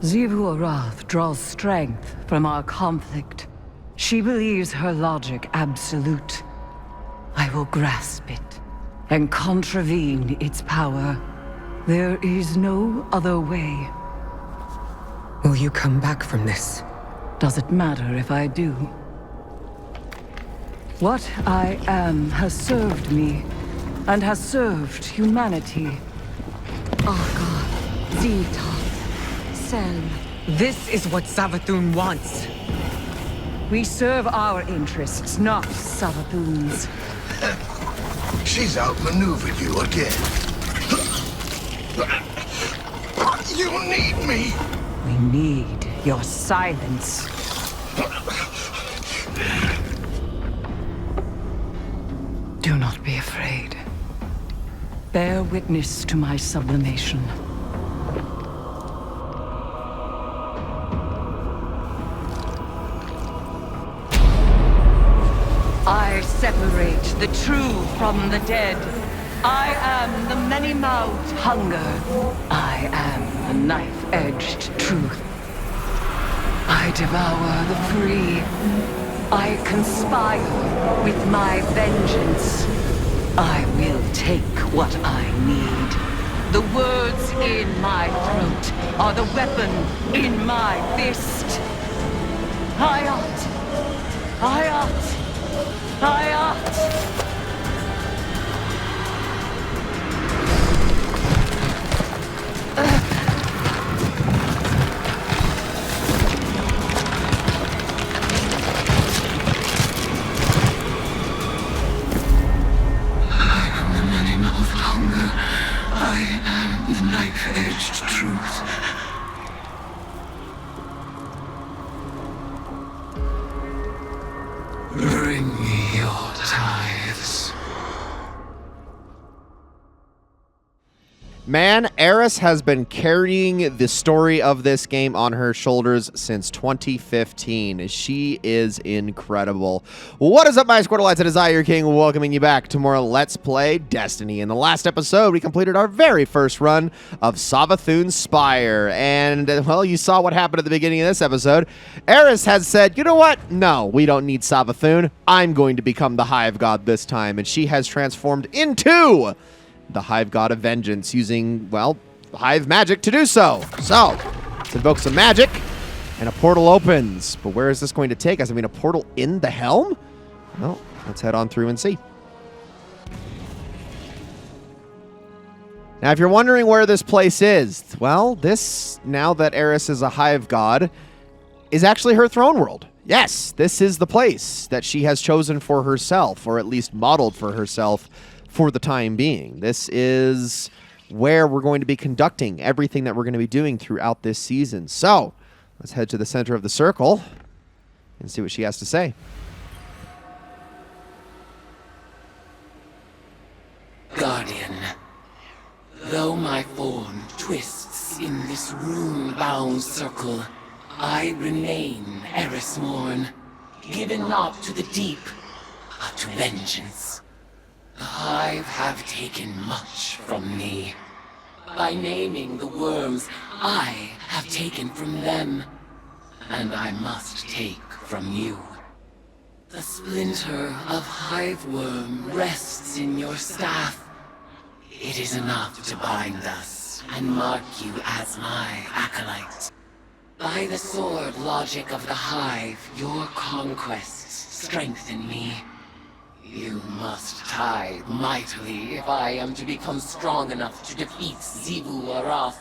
Xivu Arath draws strength from our conflict. She believes her logic absolute. I will grasp it and contravene its power. There is no other way. Will you come back from this? Does it matter if I do? What I am has served me, and has served humanity. Arga, Zeta, Sel. This is what Savathun wants. We serve our interests, not Savathun's. She's outmaneuvered you again. You need me. We need your silence. Do not be afraid. Bear witness to my sublimation. I separate the true from the dead. I am the many-mouthed hunger. I am the knife-edged truth. I devour the free. I conspire with my vengeance. I will take what I need. The words in my throat are the weapon in my fist. Hayat! Hayat! Hayat! Knife-edged truth. Bring me your tithes. Man, Eris has been carrying the story of this game on her shoulders since 2015. She is incredible. What is up, my Squirtleites? It is I, your king, welcoming you back to more Let's Play Destiny. In the last episode, we completed our very first run of Savathun's Spire. And, well, you saw what happened at the beginning of this episode. Eris has said, you know what? No, we don't need Savathun. I'm going to become the Hive God this time. And she has transformed into the Hive God of Vengeance, using, well, Hive magic to do so. So, let's invoke some magic, and a portal opens. But where is this going to take us? I mean, a portal in the helm? Well, let's head on through and see. Now, if you're wondering where this place is, well, this, now that Eris is a Hive God, is actually her throne world. Yes, this is the place that she has chosen for herself, or at least modeled for herself, for the time being. This is where we're going to be conducting everything that we're going to be doing throughout this season. So, let's head to the center of the circle and see what she has to say. Guardian, though my form twists in this rune-bound circle, I remain Eris Morn, given not to the deep, but to vengeance. The Hive have taken much from me. By naming the worms, I have taken from them. And I must take from you. The splinter of Hive worm rests in your staff. It is enough to bind us and mark you as my acolyte. By the sword logic of the Hive, your conquests strengthen me. You must tithe mightily if I am to become strong enough to defeat Xivu Arath.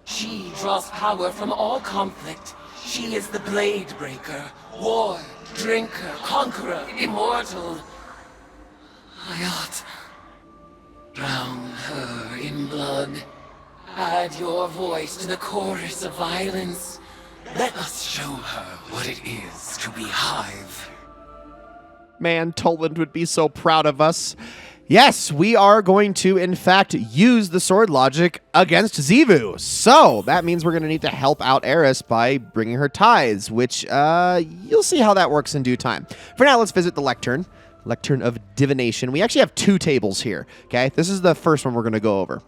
She draws power from all conflict. She is the blade breaker, war, drinker, conqueror, immortal. Hayat, drown her in blood. Add your voice to the chorus of violence. Let us show her what it is to be Hive. Man, Toland would be so proud of us. Yes, we are going to, in fact, use the sword logic against Xivu. So, that means we're going to need to help out Eris by bringing her tithes, which, you'll see how that works in due time. For now, let's visit the lectern. Lectern of Divination. We actually have two tables here, okay? This is the first one we're going to go over.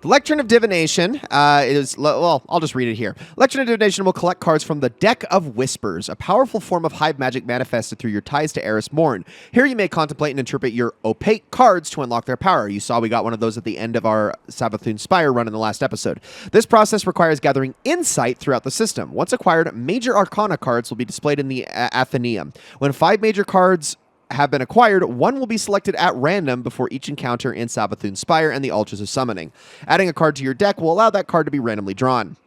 The Lectern of Divination well, I'll just read it here. Lectern of Divination will collect cards from the Deck of Whispers, a powerful form of hive magic manifested through your ties to Eris Morn. Here you may contemplate and interpret your opaque cards to unlock their power. You saw we got one of those at the end of our Savathûn Spire run in the last episode. This process requires gathering insight throughout the system. Once acquired, major arcana cards will be displayed in the Athenaeum. When 5 major cards have been acquired, one will be selected at random before each encounter in Savathûn Spire and the Altars of Summoning. Adding a card to your deck will allow that card to be randomly drawn.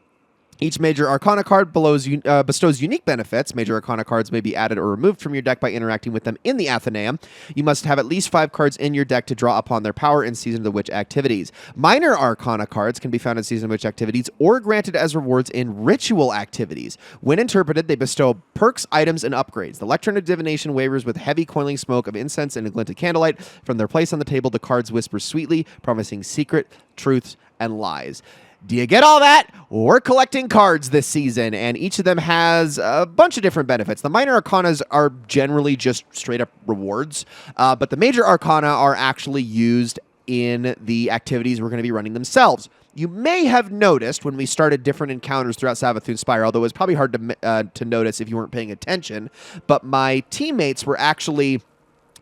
Each major arcana card bestows unique benefits. Major arcana cards may be added or removed from your deck by interacting with them in the Athenaeum. You must have at least 5 cards in your deck to draw upon their power in Season of the Witch activities. Minor arcana cards can be found in Season of the Witch activities or granted as rewards in ritual activities. When interpreted, they bestow perks, items, and upgrades. The Lectern of Divination wavers with heavy coiling smoke of incense and a glint of candlelight. From their place on the table, the cards whisper sweetly, promising secret, truths, and lies. Do you get all that? We're collecting cards this season, and each of them has a bunch of different benefits. The minor arcanas are generally just straight up rewards, but the major arcana are actually used in the activities we're going to be running themselves. You may have noticed when we started different encounters throughout Savathûn Spire, although it was probably hard to notice if you weren't paying attention, but my teammates were actually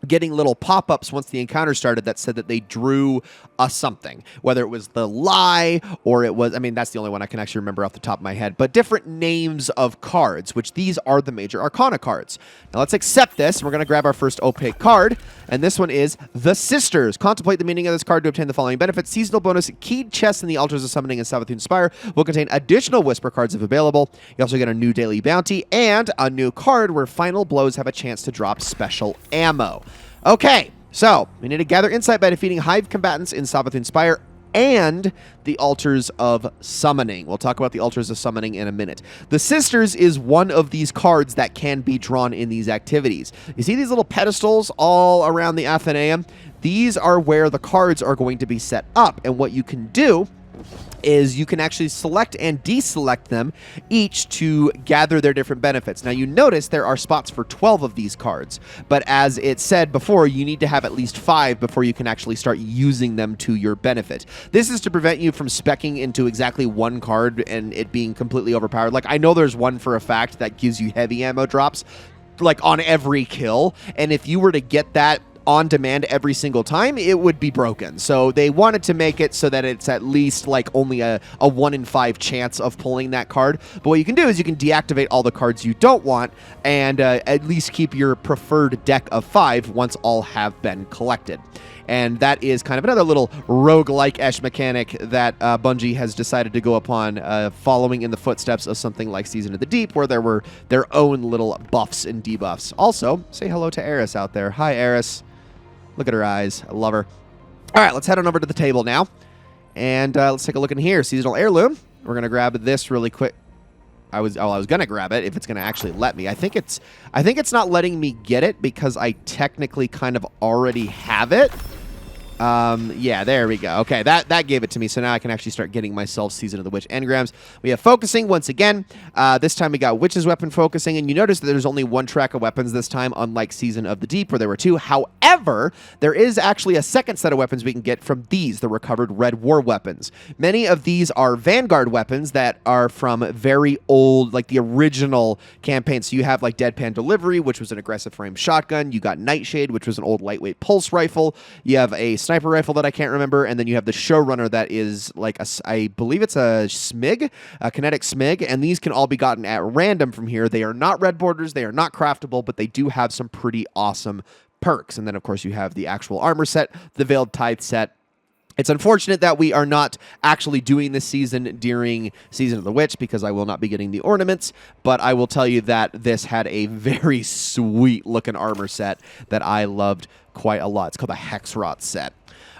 getting little pop-ups once the encounter started that said that they drew us something, whether it was the lie or it was, I mean, that's the only one I can actually remember off the top of my head, but different names of cards, which these are the major arcana cards. Now let's accept this. We're going to grab our first opaque card, and this one is the Sisters. Contemplate the meaning of this card to obtain the following benefits. Seasonal bonus, keyed chests in the Altars of Summoning in Savathûn Spire will contain additional Whisper cards if available. You also get a new daily bounty and a new card where final blows have a chance to drop special ammo. Okay, so we need to gather insight by defeating hive combatants in Savathûn Spire and the Altars of Summoning. We'll talk about the Altars of Summoning in a minute. The Sisters is one of these cards that can be drawn in these activities. You see these little pedestals all around the Athenaeum? These are where the cards are going to be set up, and what you can do is you can actually select and deselect them each to gather their different benefits. Now you notice there are spots for 12 of these cards, but as it said before, you need to have at least 5 before you can actually start using them to your benefit. This is to prevent you from speccing into exactly one card and it being completely overpowered. Like, I know there's one for a fact that gives you heavy ammo drops, like on every kill, and if you were to get that on demand every single time, it would be broken. So they wanted to make it so that it's at least like only a 1 in 5 chance of pulling that card. But what you can do is you can deactivate all the cards you don't want and at least keep your preferred deck of 5 once all have been collected. And that is kind of another little roguelike-esque mechanic that Bungie has decided to go upon, following in the footsteps of something like Season of the Deep, where there were their own little buffs and debuffs. Also, say hello to Eris out there. Hi, Eris. Look at her eyes. I love her. All right, let's head on over to the table now. And let's take a look in here. Seasonal Heirloom. We're going to grab this really quick. I was going to grab it if it's going to actually let me. I think it's not letting me get it because I technically kind of already have it. Yeah, there we go. Okay, that gave it to me, so now I can actually start getting myself Season of the Witch engrams. We have focusing once again. This time we got Witch's Weapon focusing, and you notice that there's only 1 track of weapons this time, unlike Season of the Deep, where there were 2. However, there is actually a second set of weapons we can get from these, the recovered Red War weapons. Many of these are Vanguard weapons that are from very old, like the original campaign. So you have like Deadpan Delivery, which was an aggressive frame shotgun. You got Nightshade, which was an old lightweight pulse rifle. You have a sniper rifle that I can't remember, and then you have the Showrunner that is like I believe it's a SMIG, a kinetic SMIG, and these can all be gotten at random from here. They are not red borders, they are not craftable, but they do have some pretty awesome perks. And then of course you have the actual armor set, the Veiled Tithe set. It's unfortunate that we are not actually doing this season during Season of the Witch because I will not be getting the ornaments, but I will tell you that this had a very sweet looking armor set that I loved quite a lot. It's called the Hexrot set.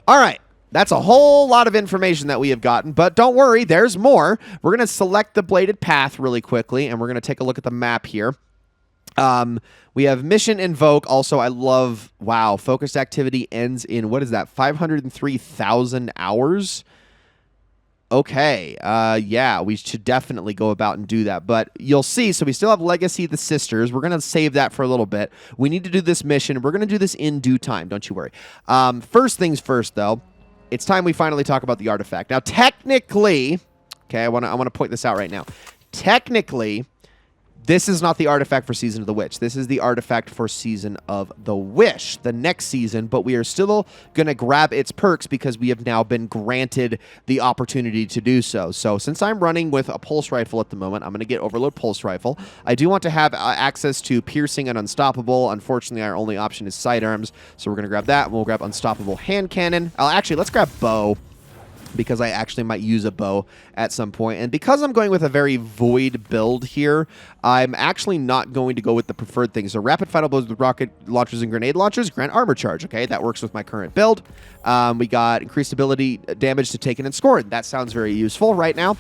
All right, that's a whole lot of information that we have gotten, but don't worry, there's more. We're going to select the bladed path really quickly, and we're going to take a look at the map here. We have Mission Invoke. Also, I love, wow, focused activity ends in, what is that, 503,000 hours? Okay, yeah, we should definitely go about and do that. But you'll see, so we still have Legacy of the Sisters. We're going to save that for a little bit. We need to do this mission. We're going to do this in due time, don't you worry. First things first, though, it's time we finally talk about the artifact. Now, technically, okay, I want to point this out right now. Technically, this is not the artifact for Season of the Witch. This is the artifact for Season of the Wish, the next season, but we are still going to grab its perks because we have now been granted the opportunity to do so. So since I'm running with a pulse rifle at the moment, I'm going to get Overload Pulse Rifle. I do want to have access to Piercing and Unstoppable. Unfortunately, our only option is Sidearms, so we're going to grab that, and we'll grab Unstoppable Hand Cannon. Actually, let's grab Bow, because I actually might use a bow at some point. And because I'm going with a very void build here, I'm actually not going to go with the preferred things. So rapid final blows with rocket launchers and grenade launchers grant armor charge. Okay, that works with my current build. We got increased ability damage to taken and scored. That sounds very useful right now.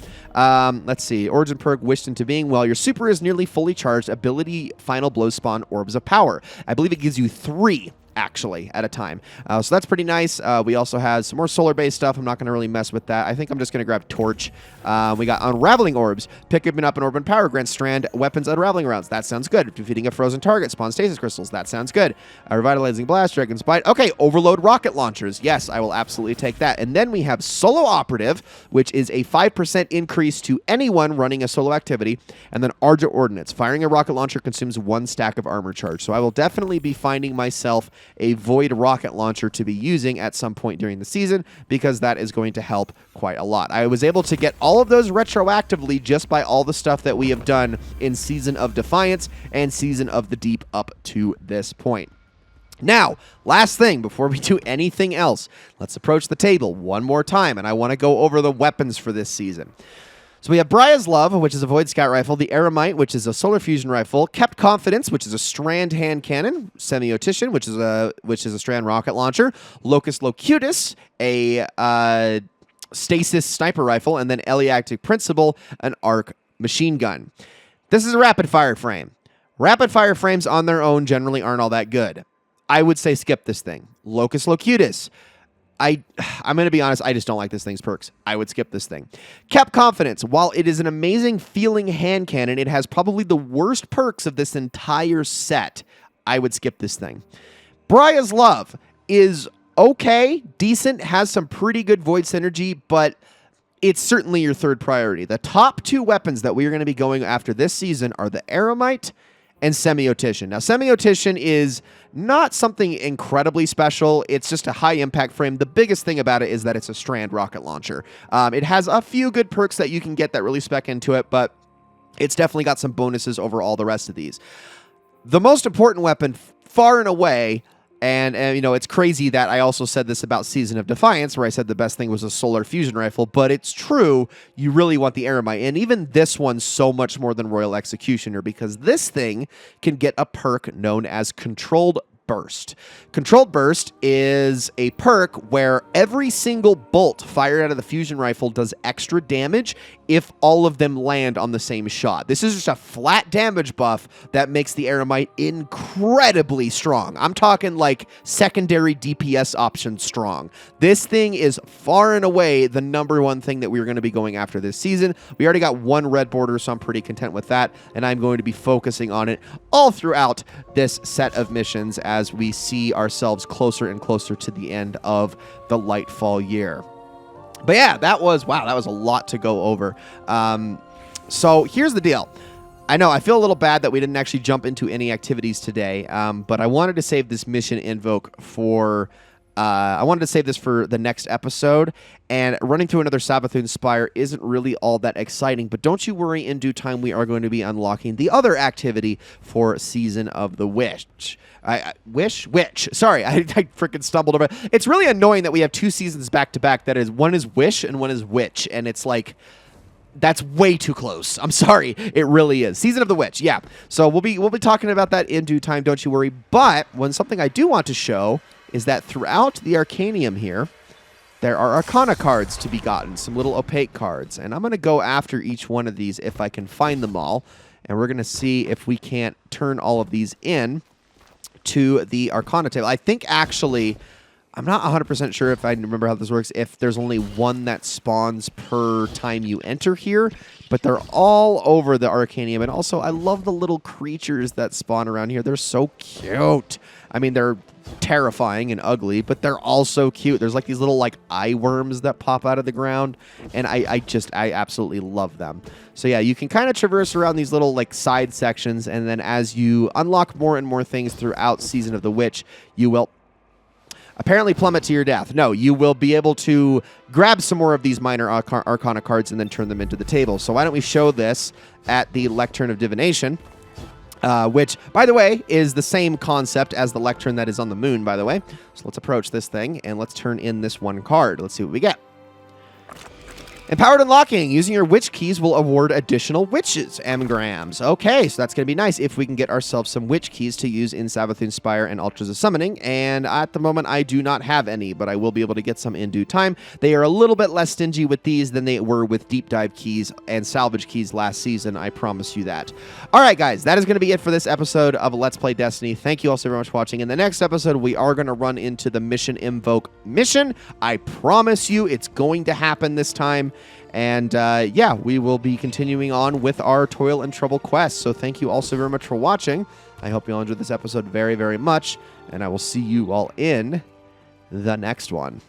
Let's see. Origin perk, wished into being. While your super is nearly fully charged, ability final blows spawn orbs of power. I believe it gives you 3 actually at a time. So that's pretty nice. We also have some more solar-based stuff. I'm not going to really mess with that. I think I'm just going to grab Torch. We got Unraveling Orbs. Picking up an Orb and Power grants strand weapons unraveling rounds. That sounds good. Defeating a frozen target spawns stasis crystals. That sounds good. Revitalizing Blast, Dragon's Bite. Okay, Overload Rocket Launchers. Yes, I will absolutely take that. And then we have Solo Operative, which is a 5% increase to anyone running a solo activity. And then Argent Ordnance. Firing a rocket launcher consumes 1 stack of armor charge. So I will definitely be finding myself a void rocket launcher to be using at some point during the season, because that is going to help quite a lot. I was able to get all of those retroactively just by all the stuff that we have done in Season of Defiance and Season of the Deep up to this point. Now, last thing before we do anything else, let's approach the table one more time, and I want to go over the weapons for this season. So we have Bria's Love, which is a Void Scout Rifle, the Eremite, which is a Solar Fusion Rifle, Kept Confidence, which is a Strand Hand Cannon, Semiotician, which is a Strand Rocket Launcher, Locust Locutus, a Stasis Sniper Rifle, and then Eliactic Principle, an Arc Machine Gun. This is a rapid fire frame. Rapid fire frames on their own generally aren't all that good. I would say skip this thing. Locust Locutus. I'm going to be honest, I just don't like this thing's perks. I would skip this thing. Kept Confidence. While it is an amazing feeling hand cannon, it has probably the worst perks of this entire set. I would skip this thing. Bria's Love is okay, decent, has some pretty good void synergy, but it's certainly your third priority. The top 2 weapons that we are going to be going after this season are the Eremite and Semiotician. Now, Semiotician is not something incredibly special. It's just a high impact frame. The biggest thing about it is that it's a Strand rocket launcher. It has a few good perks that you can get that really spec into it, but it's definitely got some bonuses over all the rest of these. The most important weapon, far and away, and you know, it's crazy that I also said this about Season of Defiance, where I said the best thing was a Solar Fusion Rifle, but it's true. You really want the Eremite, and even this one so much more than Royal Executioner, because this thing can get a perk known as Controlled Burst. Controlled Burst is a perk where every single bolt fired out of the fusion rifle does extra damage if all of them land on the same shot. This is just a flat damage buff that makes the Eremite incredibly strong. I'm talking like secondary DPS option strong. This thing is far and away the #1 thing that we're going to be going after this season. We already got 1 red border, so I'm pretty content with that, and I'm going to be focusing on it all throughout this set of missions as we see ourselves closer and closer to the end of the Lightfall year. But yeah, that was a lot to go over. So here's the deal. I know I feel a little bad that we didn't actually jump into any activities today, but I wanted to save this mission invoke for the next episode, and running through another Savathûn Spire isn't really all that exciting, but don't you worry, in due time we are going to be unlocking the other activity for Season of the Witch. Sorry, I freaking stumbled over. It's really annoying that we have 2 seasons back to back. That is, one is Wish and one is Witch, and it's like, that's way too close. I'm sorry, it really is. Season of the Witch, yeah. So we'll be talking about that in due time. Don't you worry. But something I do want to show is that throughout the Arcanium here, there are Arcana cards to be gotten, some little opaque cards, and I'm going to go after each one of these if I can find them all, and we're going to see if we can't turn all of these in to the Arcana table. I think actually I'm not 100% sure if I remember how this works, if there's only one that spawns per time you enter here, but they're all over the Arcanium. And also, I love the little creatures that spawn around here. They're so cute. I mean, they're terrifying and ugly, but they're all so cute. There's like these little like eye worms that pop out of the ground, and I absolutely love them. So yeah, you can kind of traverse around these little like side sections, and then as you unlock more and more things throughout Season of the Witch, you will apparently plummet to your death. No, you will be able to grab some more of these minor Arcana cards and then turn them into the table. So why don't we show this at the Lectern of Divination, which, by the way, is the same concept as the Lectern that is on the moon, by the way. So let's approach this thing, and let's turn in this one card. Let's see what we get. Empowered Unlocking. Using your witch keys will award additional witches engrams. Okay, so that's going to be nice if we can get ourselves some witch keys to use in Savathûn Spire and Ultras of Summoning. And at the moment, I do not have any, but I will be able to get some in due time. They are a little bit less stingy with these than they were with Deep Dive keys and Salvage keys last season. I promise you that. All right, guys, that is going to be it for this episode of Let's Play Destiny. Thank you all so very much for watching. In the next episode, we are going to run into the Mission Invoke mission. I promise you it's going to happen this time. And yeah, we will be continuing on with our Toil and Trouble quest. So thank you all so very much for watching. I hope you all enjoyed this episode very, very much. And I will see you all in the next one.